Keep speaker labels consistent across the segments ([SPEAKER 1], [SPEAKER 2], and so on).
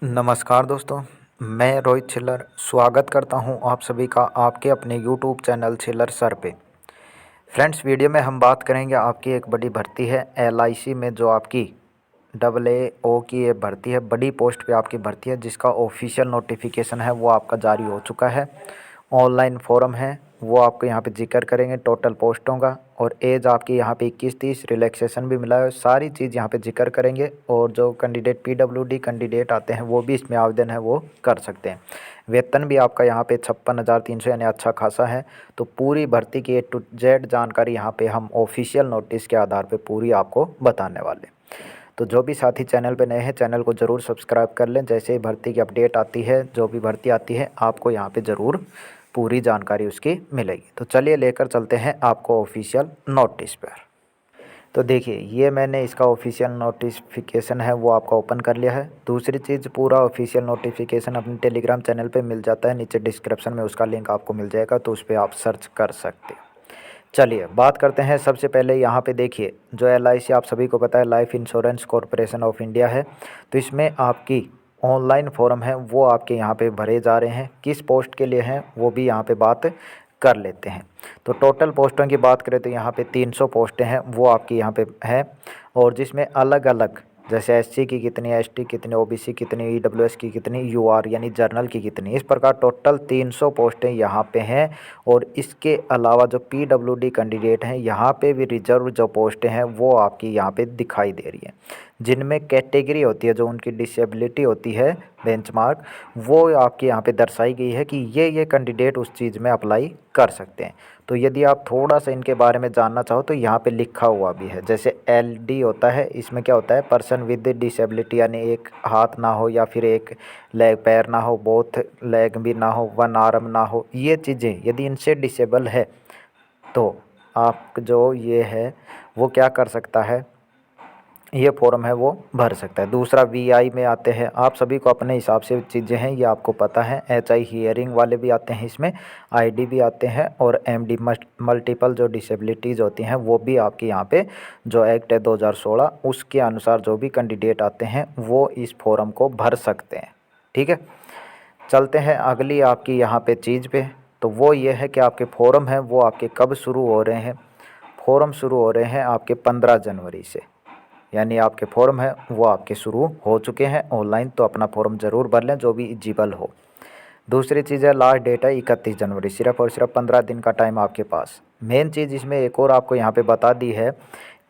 [SPEAKER 1] नमस्कार दोस्तों, मैं रोहित छिल्लर स्वागत करता हूं आप सभी का आपके अपने यूट्यूब चैनल छिल्लर सर पे। फ्रेंड्स, वीडियो में हम बात करेंगे आपकी एक बड़ी भर्ती है एलआईसी में, जो आपकी AAO की ये भर्ती है, बड़ी पोस्ट पे आपकी भर्ती है, जिसका ऑफिशियल नोटिफिकेशन है वो आपका जारी हो चुका है। ऑनलाइन फॉर्म है वो आपको यहाँ पे जिक्र करेंगे टोटल पोस्टों का, और एज आपकी यहाँ पे 21-30, रिलैक्सेशन भी मिला है, सारी चीज़ यहाँ पे जिक्र करेंगे। और जो कैंडिडेट PWD कैंडिडेट आते हैं वो भी इसमें आवेदन है वो कर सकते हैं। वेतन भी आपका यहाँ पे 56,300 यानी अच्छा खासा है। तो पूरी भर्ती की A to Z जानकारी यहाँ पे हम ऑफिशियल नोटिस के आधार पे पूरी आपको बताने वाले। तो जो भी साथी चैनल पे नए हैं, चैनल को ज़रूर सब्सक्राइब कर लें। जैसे ही भर्ती की अपडेट आती है, जो भी भर्ती आती है, आपको यहाँ पे ज़रूर पूरी जानकारी उसकी मिलेगी। तो चलिए लेकर चलते हैं आपको ऑफिशियल नोटिस पर। तो देखिए, ये मैंने इसका ऑफिशियल नोटिफिकेशन है वो आपका ओपन कर लिया है। दूसरी चीज़, पूरा ऑफिशियल नोटिफिकेशन अपने टेलीग्राम चैनल पे मिल जाता है, नीचे डिस्क्रिप्शन में उसका लिंक आपको मिल जाएगा, तो उस पर आप सर्च कर सकते हैं। चलिए बात करते हैं। सबसे पहले यहाँ पे देखिए, जो LIC आप सभी को पता है, life insurance corporation of India है। तो इसमें आपकी ऑनलाइन फॉर्म है वो आपके यहाँ पे भरे जा रहे हैं। किस पोस्ट के लिए हैं वो भी यहाँ पे बात कर लेते हैं। तो टोटल पोस्टों की बात करें तो यहाँ पे 300 पोस्टें हैं वो आपकी यहाँ पे है, और जिसमें अलग अलग, जैसे SC की कितनी, ST कितनी, OBC कितनी, EWS की कितनी, UR यानी जर्नल की कितनी, इस प्रकार टोटल 300 पोस्टें यहाँ पे हैं। और इसके अलावा जो PWD कैंडिडेट हैं, यहाँ पे भी रिजर्व जो पोस्टें हैं वो आपकी यहाँ पे दिखाई दे रही हैं, जिनमें कैटेगरी होती है, जो उनकी डिसेबिलिटी होती है, बेंचमार्क, वो आपके यहाँ पे दर्शाई गई है कि ये कैंडिडेट उस चीज़ में अप्लाई कर सकते हैं। तो यदि आप थोड़ा सा इनके बारे में जानना चाहो तो यहाँ पे लिखा हुआ भी है। जैसे LD होता है, इसमें क्या होता है, पर्सन विद डिसेबिलिटी, यानी एक हाथ ना हो या फिर एक लेग पैर ना हो, बोथ लेग भी ना हो, वन आर्म ना हो, ये चीज़ें यदि इनसे डिसेबल है तो आप जो ये है वो क्या कर सकता है, ये फॉर्म है वो भर सकता है। दूसरा VI में आते हैं, आप सभी को अपने हिसाब से चीज़ें हैं ये आपको पता है। HI हियरिंग वाले भी आते हैं इसमें, ID भी आते हैं, और MD मल्टीपल जो डिसेबिलिटीज़ होती हैं वो भी आपके यहाँ पे, जो एक्ट है 2016 उसके अनुसार जो भी कैंडिडेट आते हैं वो इस फॉर्म को भर सकते हैं। ठीक है, चलते हैं अगली आपकी यहाँ पे चीज़ पे। तो वो ये है कि आपके फॉर्म हैं वो आपके कब शुरू हो रहे हैं। फॉर्म शुरू हो रहे हैं आपके 15 जनवरी से, यानी आपके फॉर्म है वो आपके शुरू हो चुके हैं ऑनलाइन। तो अपना फॉर्म ज़रूर भर लें जो भी एलिजिबल हो। दूसरी चीज़ है, लास्ट डेट है 31 जनवरी, सिर्फ और सिर्फ 15 दिन का टाइम आपके पास। मेन चीज़ इसमें एक और आपको यहाँ पे बता दी है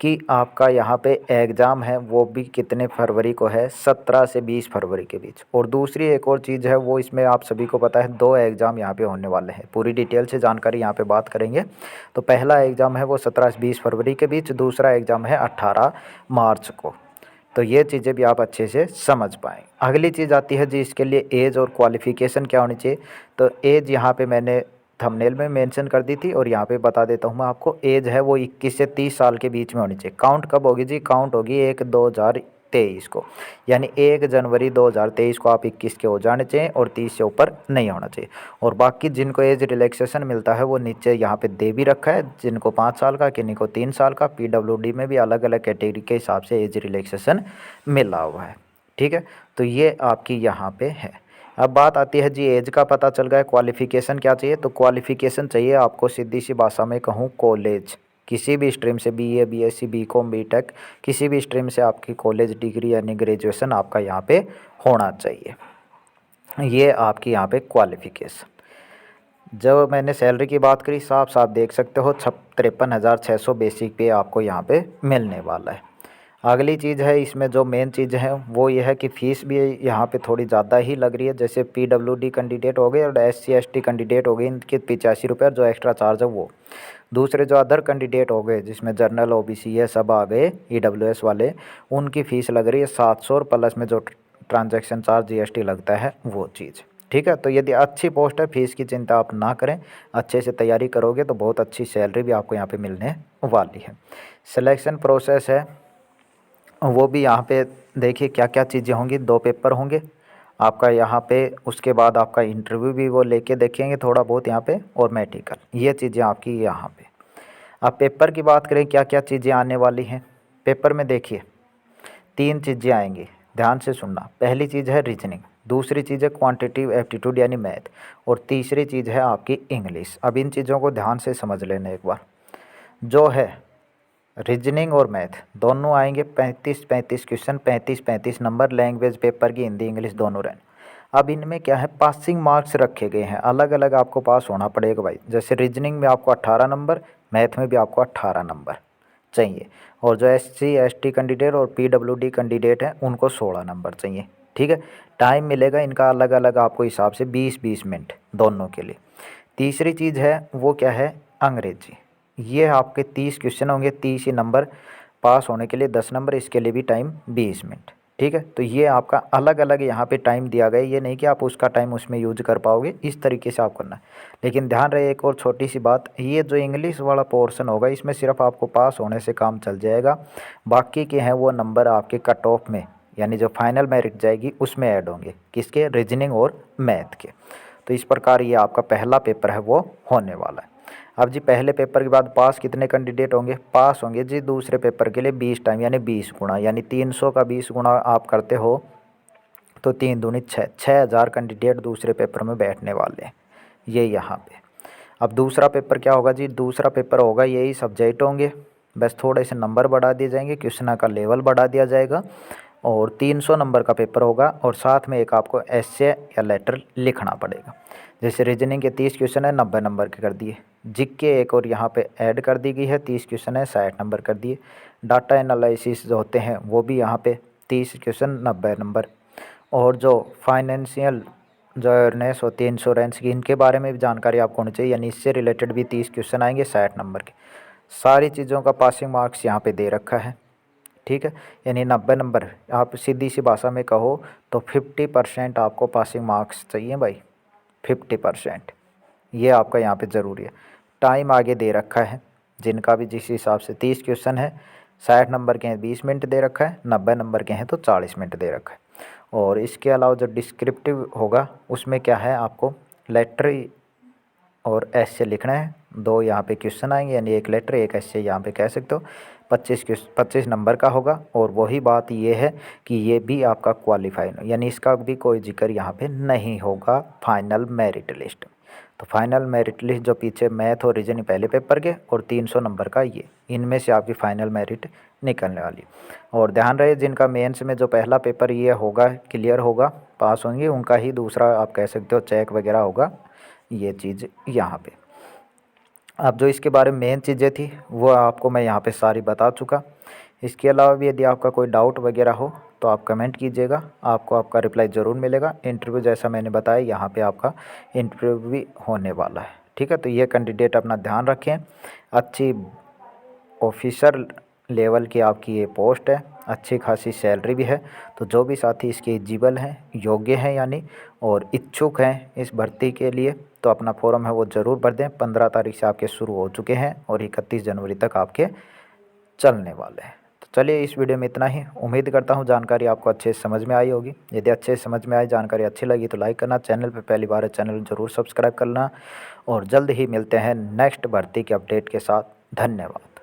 [SPEAKER 1] कि आपका यहाँ पे एग्ज़ाम है वो भी कितने फरवरी को है, 17 से 20 फरवरी के बीच। और दूसरी एक और चीज़ है वो, इसमें आप सभी को पता है 2 एग्ज़ाम यहाँ पे होने वाले हैं। पूरी डिटेल से जानकारी यहाँ पे बात करेंगे। तो पहला एग्ज़ाम है वो 17 से 20 फरवरी के बीच, दूसरा एग्ज़ाम है 18 मार्च को। तो ये चीज़ें भी आप अच्छे से समझ पाएँ। अगली चीज़ आती है जी, इसके लिए एज और क्वालिफ़िकेशन क्या होनी चाहिए। तो एज यहाँ पे मैंने थंबनेल में मेंशन कर दी थी, और यहाँ पे बता देता हूँ मैं आपको। एज है वो 21 से 30 साल के बीच में होनी चाहिए। काउंट कब होगी जी, काउंट होगी 1/2023 को, यानी 1 जनवरी 2023 को आप 21 के हो जाने चाहिए, और 30 से ऊपर नहीं होना चाहिए। और बाकी जिनको एज रिलैक्सेशन मिलता है वो नीचे यहाँ पे दे भी रखा है, जिनको 5 साल का, किन्हीं को 3 साल का। PWD में भी अलग अलग कैटेगरी के हिसाब से एज रिलैक्सेशन मिला हुआ है। ठीक है, तो ये आपकी यहाँ पे है। अब बात आती है जी, एज का पता चल गया, क्वालिफ़िकेशन क्या चाहिए। तो क्वालिफ़िकेशन चाहिए आपको, सीधी सी भाषा में कहूँ, कॉलेज, किसी भी स्ट्रीम से, BA BSc BCom BTech, किसी भी स्ट्रीम से आपकी कॉलेज डिग्री यानी ग्रेजुएशन आपका यहाँ पे होना चाहिए। ये आपकी यहाँ पे क्वालिफ़िकेशन। जब मैंने सैलरी की बात करी, साफ साफ देख सकते हो 53,600 बेसिक पे आपको यहाँ पे मिलने वाला है। अगली चीज़ है, इसमें जो मेन चीज़ है वो ये है कि फ़ीस भी यहाँ पे थोड़ी ज़्यादा ही लग रही है। जैसे PWD कैंडिडेट हो गए और SC ST कैंडिडेट हो गए, इनके 85 रुपये, जो एक्स्ट्रा चार्ज है वो। दूसरे जो अदर कैंडिडेट हो गए, जिसमें जर्नल OBC ये सब आ गए, EWS वाले, उनकी फ़ीस लग रही है 700, और प्लस में जो ट्रांजैक्शन चार्ज GST लगता है वो चीज़। ठीक है, तो यदि अच्छी पोस्ट है, फ़ीस की चिंता आप ना करें, अच्छे से तैयारी करोगे तो बहुत अच्छी सैलरी भी आपको यहाँ पे मिलने वाली है। सिलेक्शन प्रोसेस है वो भी यहाँ पे देखिए क्या क्या चीज़ें होंगी। 2 पेपर होंगे आपका यहाँ पे, उसके बाद आपका इंटरव्यू भी वो लेके देखेंगे थोड़ा बहुत यहाँ पे, और मेडिकल, ये चीज़ें आपकी यहाँ पे। अब पेपर की बात करें क्या क्या चीज़ें आने वाली हैं पेपर में, देखिए 3 चीज़ें आएंगी। ध्यान से सुनना। पहली चीज़ है रीजनिंग, दूसरी चीज़ है क्वांटिटिव एप्टीट्यूड यानी मैथ, और तीसरी चीज़ है आपकी इंग्लिश। अब इन चीज़ों को ध्यान से समझ लेना एक बार। जो है रीजनिंग और मैथ दोनों आएंगे 35-35 क्वेश्चन, 35-35 नंबर, लैंग्वेज पेपर की हिंदी इंग्लिश दोनों रहने। अब इनमें क्या है, पासिंग मार्क्स रखे गए हैं, अलग अलग आपको पास होना पड़ेगा भाई। जैसे रीजनिंग में आपको 18 नंबर, मैथ में भी आपको 18 नंबर चाहिए, और जो SC ST कैंडिडेट और PWD कैंडिडेट हैं उनको 16 नंबर चाहिए। ठीक है, टाइम मिलेगा इनका अलग अलग आपको हिसाब से 20-20 मिनट दोनों के लिए। तीसरी चीज़ है वो क्या है, अंग्रेजी। ये आपके 30 क्वेश्चन होंगे, 30 ही नंबर, पास होने के लिए 10 नंबर, इसके लिए भी टाइम 20 मिनट। ठीक है, तो ये आपका अलग अलग यहाँ पे टाइम दिया गया है, ये नहीं कि आप उसका टाइम उसमें यूज कर पाओगे, इस तरीके से आप करना है। लेकिन ध्यान रहे एक और छोटी सी बात, ये जो इंग्लिश वाला पोर्शन होगा इसमें सिर्फ आपको पास होने से काम चल जाएगा, बाकी के हैं वो नंबर आपके कट ऑफ में, यानी जो फाइनल मेरिट जाएगी उसमें ऐड होंगे, किसके, रीजनिंग और मैथ के। तो इस प्रकार ये आपका पहला पेपर है वो होने वाला है। अब जी पहले पेपर के बाद पास कितने कैंडिडेट होंगे, पास होंगे जी दूसरे पेपर के लिए 20 टाइम, यानी 20 गुना, यानी 300 का 20 गुना आप करते हो तो 3 दूनी 6, 6000 कैंडिडेट दूसरे पेपर में बैठने वाले हैं, ये यहाँ पे। अब दूसरा पेपर क्या होगा जी, दूसरा पेपर होगा यही सब्जेक्ट होंगे, बस थोड़े से नंबर बढ़ा दिए जाएंगे, क्वेश्चन का लेवल बढ़ा दिया जाएगा, और 300 नंबर का पेपर होगा, और साथ में एक आपको एस्से या लेटर लिखना पड़ेगा। जैसे रीजनिंग के 30 क्वेश्चन है, 90 नंबर के कर दिए, जिक के एक और यहाँ पे ऐड कर दी गई है, 30 क्वेश्चन है, 60 नंबर कर दिए। डाटा एनालिसिस जो होते हैं वो भी यहाँ पे 30 क्वेश्चन, 90 नंबर। और जो फाइनेंशियल जो अवेयरनेस होती है इंश्योरेंस की, इनके बारे में भी जानकारी आपको होनी चाहिए, यानी इससे रिलेटेड भी 30 क्वेश्चन आएंगे 60 नंबर के। सारी चीज़ों का पासिंग मार्क्स यहाँ पे दे रखा है। ठीक है, यानी 90 नंबर, आप सीधी सी भाषा में कहो तो 50% आपको पासिंग मार्क्स चाहिए भाई, 50%। ये आपका यहाँ पे ज़रूरी है। टाइम आगे दे रखा है, जिनका भी जिस हिसाब से 30 क्वेश्चन है, 60 नंबर के हैं 20 मिनट दे रखा है, 90 नंबर के हैं तो 40 मिनट दे रखा है। और इसके अलावा जो डिस्क्रिप्टिव होगा उसमें क्या है, आपको लेटर और ऐसे लिखना है, 2 यहाँ पे क्वेश्चन आएंगे, यानी एक लेटर एक ऐसे यहाँ पे कह सकते हो। 25 नंबर का होगा, और वही बात ये है कि ये भी आपका क्वालिफाइड, यानी इसका भी कोई जिक्र यहाँ पे नहीं होगा फाइनल मेरिट लिस्ट। तो फाइनल मेरिट लिस्ट जो पीछे मैथ और रीजनिंग पहले पेपर के और 300 नंबर का, ये इनमें से आपकी फाइनल मेरिट निकलने वाली। और ध्यान रहे जिनका मेंस में जो पहला पेपर ये होगा क्लियर होगा, पास होंगे, उनका ही दूसरा आप कह सकते हो चेक वगैरह होगा, ये चीज़ यहाँ पे। अब जो इसके बारे में मेन चीज़ें थी वो आपको मैं यहाँ पे सारी बता चुका। इसके अलावा भी यदि आपका कोई डाउट वगैरह हो तो आप कमेंट कीजिएगा, आपको आपका रिप्लाई ज़रूर मिलेगा। इंटरव्यू जैसा मैंने बताया यहाँ पे आपका इंटरव्यू भी होने वाला है। ठीक है, तो ये कैंडिडेट अपना ध्यान रखें, अच्छी ऑफिसर लेवल की आपकी ये पोस्ट है, अच्छी खासी सैलरी भी है। तो जो भी साथी इसके एलिजिबल हैं, योग्य हैं यानी, और इच्छुक हैं इस भर्ती के लिए, तो अपना फॉर्म है वो ज़रूर भर दें। 15 तारीख से आपके शुरू हो चुके हैं और 31 जनवरी तक आपके चलने वाले हैं। तो चलिए इस वीडियो में इतना ही। उम्मीद करता हूँ जानकारी आपको अच्छे से समझ में आई होगी। यदि अच्छे से समझ में आई, जानकारी अच्छी लगी तो लाइक करना, चैनल पर पहली बार है चैनल ज़रूर सब्सक्राइब करना, और जल्द ही मिलते हैं नेक्स्ट भर्ती के अपडेट के साथ। धन्यवाद।